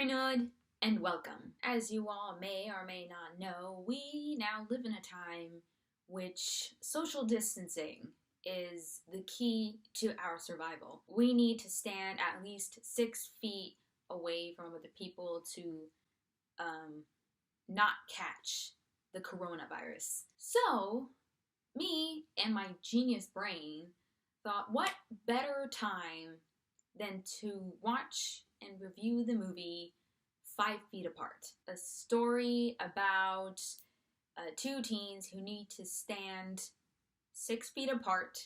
Pure Nude, and welcome. As you all may or may not know, we now live in a time which social distancing is the key to our survival. We need to stand at least 6 feet away from other people to not catch the coronavirus. So, me and my genius brain thought, what better time than to watch and review the movie 5 Feet Apart, a story about two teens who need to stand 6 feet apart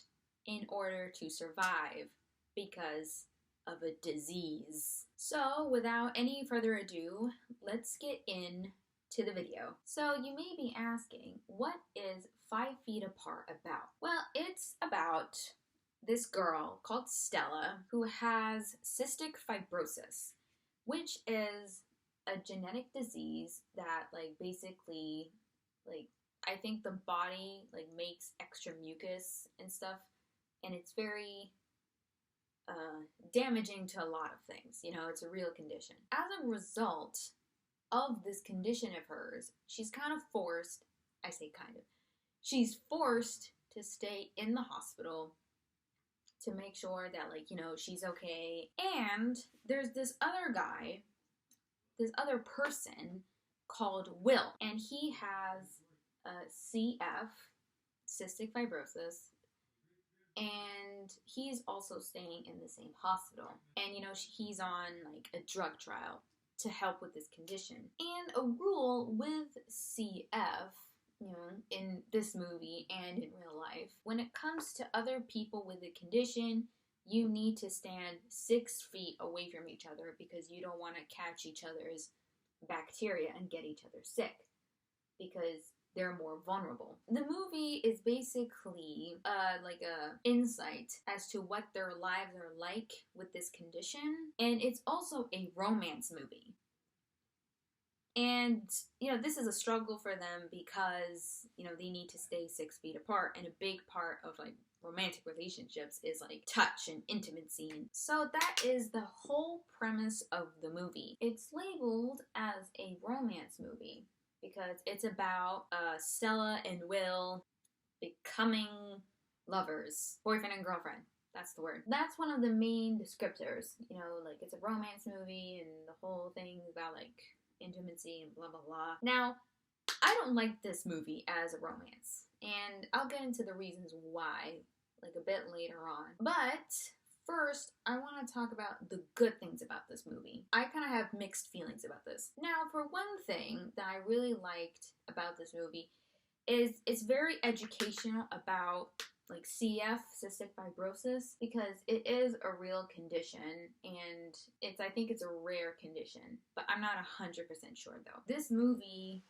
in order to survive because of a disease. So without any further ado, let's get into the video. So you may be asking, what is 5 Feet Apart about? Well, it's about this girl called Stella who has cystic fibrosis, which is a genetic disease that basically I think the body makes extra mucus and stuff, and it's very damaging to a lot of things. You know, it's a real condition. As a result of this condition of hers, she's kind of forced, I say kind of, she's forced to stay in the hospital to make sure that, she's okay. And there's this other guy, this other person called Will, and he has CF, cystic fibrosis, and he's also staying in the same hospital. And, he's on, a drug trial to help with this condition. And a rule with CF, in this movie and in real life, when it comes to other people with a condition, you need to stand 6 feet away from each other because you don't want to catch each other's bacteria and get each other sick because they're more vulnerable. The movie is basically like a insight as to what their lives are like with this condition, and it's also a romance movie. And, this is a struggle for them because, they need to stay 6 feet apart. And a big part of, romantic relationships is, touch and intimacy. So that is the whole premise of the movie. It's labeled as a romance movie because it's about Stella and Will becoming lovers. Boyfriend and girlfriend. That's the word. That's one of the main descriptors. It's a romance movie and the whole thing is about, intimacy and blah blah blah. Now, I don't like this movie as a romance, and I'll get into the reasons why a bit later on. But first, I want to talk about the good things about this movie. I kind of have mixed feelings about this. Now, for one thing that I really liked about this movie is it's very educational about CF, cystic fibrosis, because it is a real condition, and I think it's a rare condition, but I'm not 100% sure though. This movie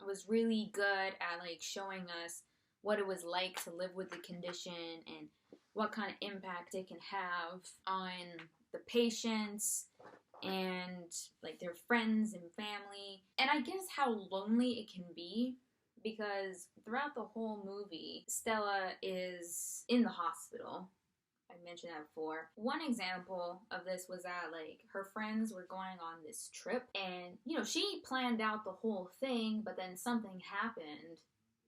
was really good at showing us what it was like to live with the condition and what kind of impact it can have on the patients and their friends and family, and I guess how lonely it can be. Because throughout the whole movie, Stella is in the hospital. I mentioned that before. One example of this was that, her friends were going on this trip, and, she planned out the whole thing, but then something happened,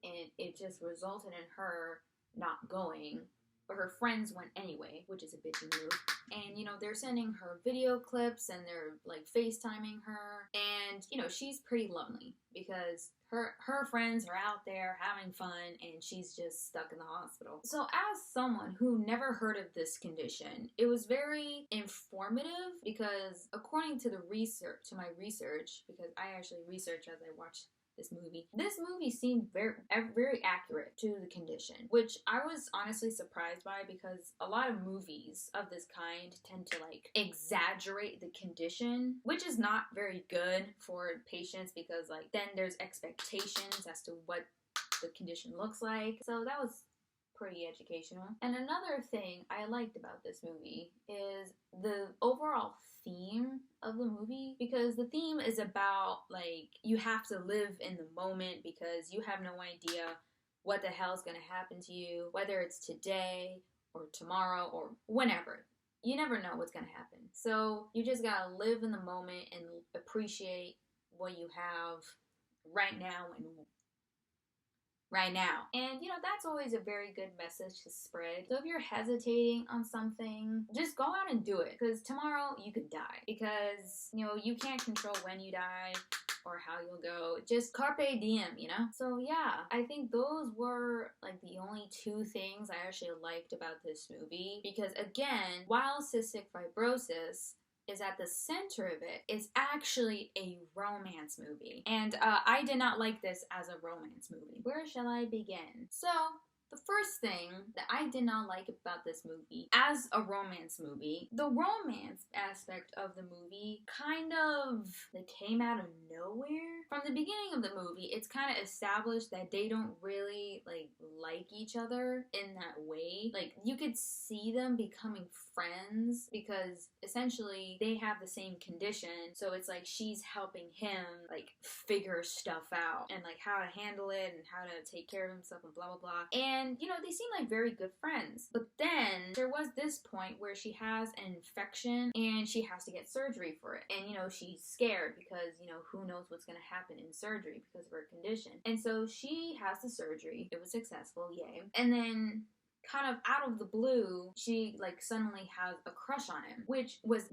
and it just resulted in her not going. But her friends went anyway, which is a bitchy move. And, they're sending her video clips, and they're, FaceTiming her, and, she's pretty lonely, because her friends are out there having fun and she's just stuck in the hospital. So as someone who never heard of this condition, it was very informative because according to my research, because I actually researched as I watched this movie seemed very, very accurate to the condition, which I was honestly surprised by because a lot of movies of this kind tend to exaggerate the condition, which is not very good for patients because then there's expectations as to what the condition looks like. So that was pretty educational. And another thing I liked about this movie is the overall theme of the movie, because the theme is about you have to live in the moment because you have no idea what the hell is going to happen to you, whether it's today or tomorrow or whenever. you never know what's gonna happen. So you just gotta live in the moment and appreciate what you have right now and right now. And you know, that's always a very good message to spread. So if you're hesitating on something, just go out and do it, because tomorrow you could die, because you know, you can't control when you die or how you'll go. Just carpe diem, you know? So yeah, I think those were like the only two things I actually liked about this movie, because again, while cystic fibrosis is at the center of it, it's actually a romance movie. And I did not like this as a romance movie. Where shall I begin? So, the first thing that I did not like about this movie as a romance movie, the romance aspect of the movie kind of like came out of nowhere. From the beginning of the movie, it's kind of established that they don't really like each other in that way. Like, you could see them becoming friends because essentially they have the same condition. So it's like she's helping him like figure stuff out and like how to handle it and how to take care of himself and blah blah blah. And you know, they seem like very good friends. But then there was this point where she has an infection and she has to get surgery for it. And you know, she's scared because, you know, who knows what's gonna happen in surgery because of her condition. And so she has the surgery. It was successful, yay. And then kind of out of the blue, she like suddenly has a crush on him, which was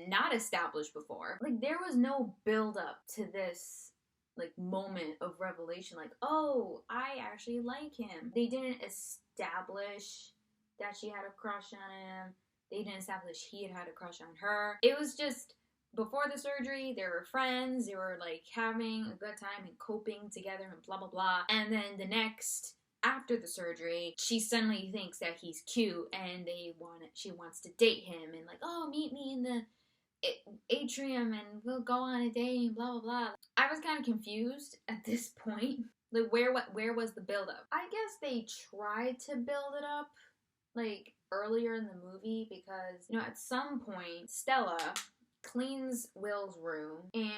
not established before. Like, there was no build up to this like moment of revelation, like, oh, I actually like him. They didn't establish that she had a crush on him. They didn't establish he had a crush on her. It was just, before the surgery, they were friends, they were like having a good time and coping together and blah blah blah. And then the next, after the surgery, she suddenly thinks that he's cute and she wants to date him and like, oh, meet me in the atrium and we'll go on a date and blah blah blah. I was kind of confused at this point. Like, where was the build up? I guess they tried to build it up like earlier in the movie, because you know, at some point Stella cleans Will's room and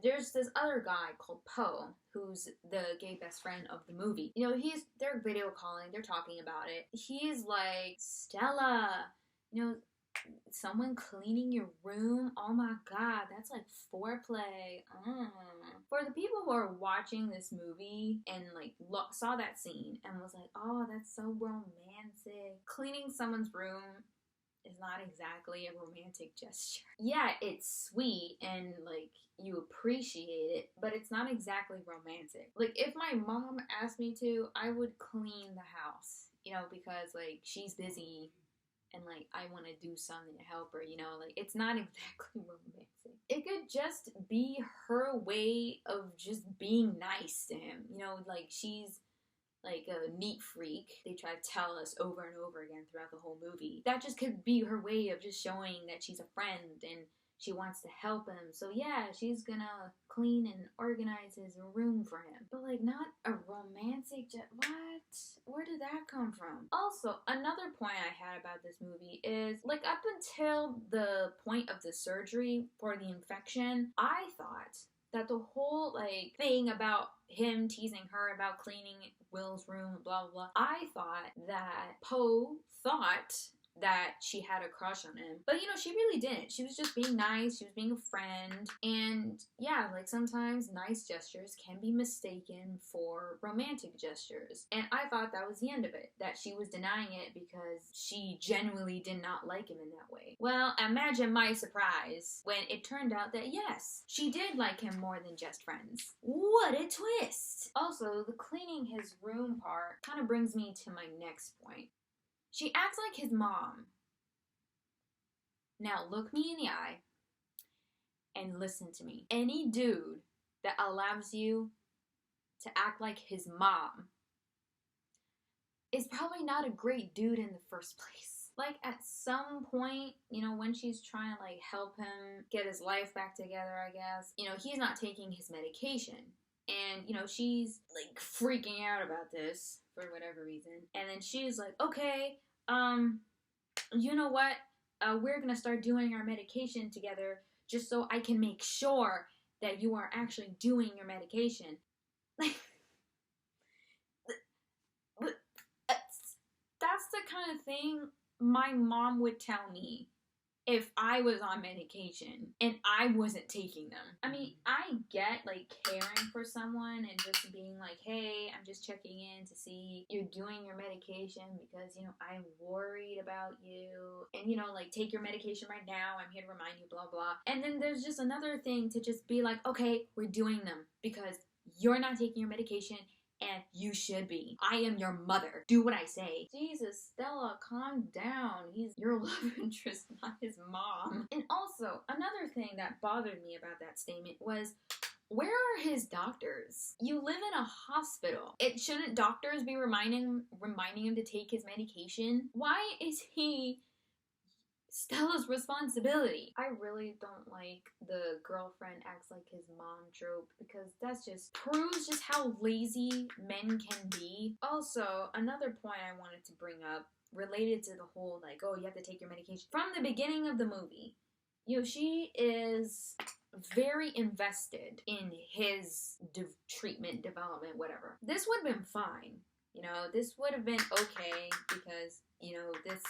there's this other guy called Poe who's the gay best friend of the movie. You know, they're video calling, they're talking about it. He's like, Stella, you know, someone cleaning your room? Oh my god, that's like foreplay. For the people who are watching this movie and like saw that scene and was like, oh, that's so romantic. Cleaning someone's room is not exactly a romantic gesture. Yeah, it's sweet and like you appreciate it, but it's not exactly romantic. Like, if my mom asked me to, I would clean the house, you know, because like she's busy and like I want to do something to help her, you know, like it's not exactly romantic. It could just be her way of just being nice to him, you know, like she's like a neat freak. They try to tell us over and over again throughout the whole movie. That just could be her way of just showing that she's a friend and she wants to help him. So yeah, she's gonna clean and organize his room for him. But like, not a romantic what? Where did that come from? Also, another point I had about this movie is, like, up until the point of the surgery for the infection, I thought that the whole like thing about him teasing her about cleaning Will's room and blah blah blah, I thought that Poe thought that she had a crush on him. But you know, she really didn't. She was just being nice, she was being a friend. And yeah, like sometimes nice gestures can be mistaken for romantic gestures. And I thought that was the end of it, that she was denying it because she genuinely did not like him in that way. Well, imagine my surprise when it turned out that yes, she did like him more than just friends. What a twist! Also, the cleaning his room part kind of brings me to my next point. She acts like his mom. Now look me in the eye and listen to me. Any dude that allows you to act like his mom is probably not a great dude in the first place. Like, at some point, you know, when she's trying to like help him get his life back together, I guess, you know, he's not taking his medication. And, you know, she's like freaking out about this for whatever reason. And then she's like, okay, you know what? We're gonna start doing our medication together just so I can make sure that you are actually doing your medication. Like, that's the kind of thing my mom would tell me if I was on medication and I wasn't taking them. I mean, I get like caring for someone and just being like, hey, I'm just checking in to see you're doing your medication because, you know, I'm worried about you. And, you know, like, take your medication right now. I'm here to remind you, blah, blah. And then there's just another thing to just be like, okay, we're doing them because you're not taking your medication and you should be. I am your mother. Do what I say. Jesus, Stella, calm down. He's your love interest, not his mom. And also, another thing that bothered me about that statement was, where are his doctors? You live in a hospital. Shouldn't doctors be reminding him to take his medication? Why is he Stella's responsibility? I really don't like the girlfriend acts like his mom trope because that's just proves just how lazy men can be. Also, another point I wanted to bring up related to the whole like, oh, you have to take your medication. From the beginning of the movie, you know, she is very invested in his treatment, development, whatever. This would have been fine. You know, this would have been okay because, you know, this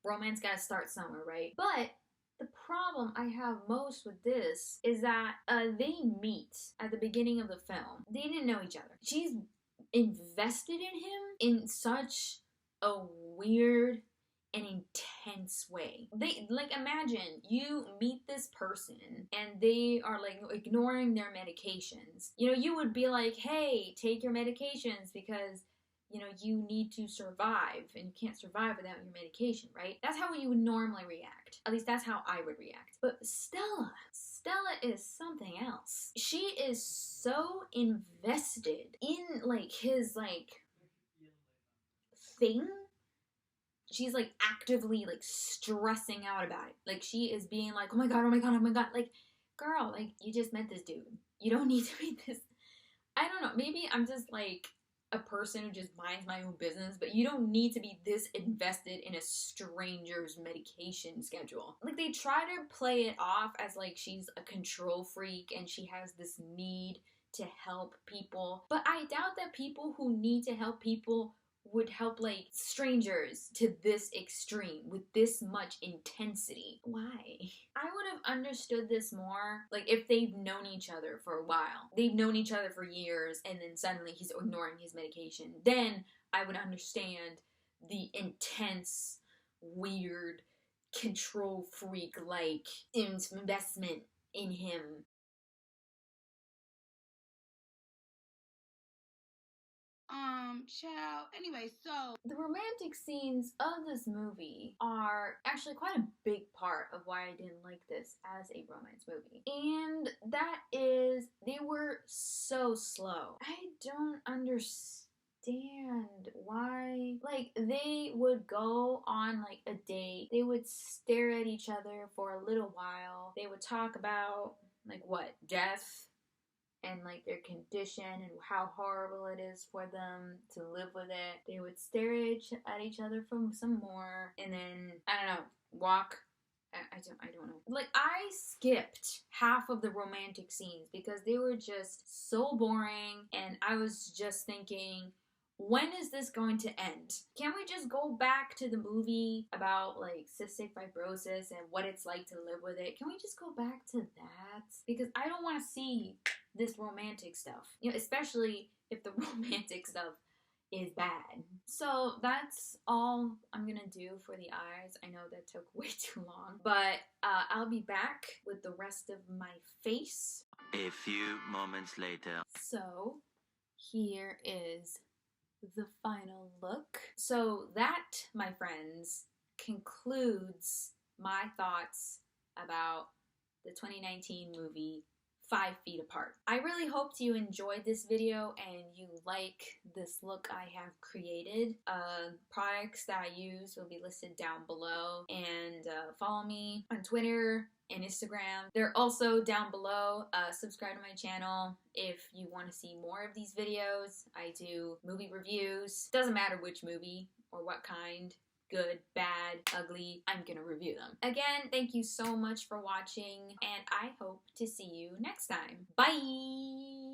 romance gotta start somewhere, right? But the problem I have most with this is that they meet at the beginning of the film. They didn't know each other. She's invested in him in such a weird and intense way. They, like, imagine you meet this person and they are like ignoring their medications. You know, you would be like, hey, take your medications because, you know, you need to survive and you can't survive without your medication, right? That's how you would normally react. At least that's how I would react. But Stella is something else. She is so invested in like his like thing. She's like actively like stressing out about it. Like she is being like, oh my god, oh my god, oh my god. Like, girl, like you just met this dude. You don't need to be this. I don't know. Maybe I'm just like a person who just minds my own business, but you don't need to be this invested in a stranger's medication schedule. Like, they try to play it off as like she's a control freak and she has this need to help people, but I doubt that people who need to help people would help like strangers to this extreme with this much intensity. Why? I would have understood this more like if they've known each other for a while. They've known each other for years and then suddenly he's ignoring his medication. Then I would understand the intense, weird, control freak like investment in him. Child. Anyway, so the romantic scenes of this movie are actually quite a big part of why I didn't like this as a romance movie. And that is, they were so slow. I don't understand why. Like, they would go on like a date, they would stare at each other for a little while, they would talk about like what, death and like their condition and how horrible it is for them to live with it. They would stare at each other for some more and then, I don't know, walk. I don't know. Like, I skipped half of the romantic scenes because they were just so boring and I was just thinking, when is this going to end? Can we just go back to the movie about like cystic fibrosis and what it's like to live with it? Can we just go back to that? Because I don't want to see this romantic stuff, you know, especially if the romantic stuff is bad. So that's all I'm gonna do for the eyes. I know that took way too long, but I'll be back with the rest of my face a few moments later. So here is the final look. So that, my friends, concludes my thoughts about the 2019 movie 5 Feet Apart. I really hoped you enjoyed this video and you like this look I have created. Products that I use will be listed down below, and follow me on Twitter and Instagram. They're also down below. Subscribe to my channel if you want to see more of these videos. I do movie reviews. Doesn't matter which movie or what kind. Good, bad, ugly, I'm gonna review them. Again, thank you so much for watching, and I hope to see you next time. Bye!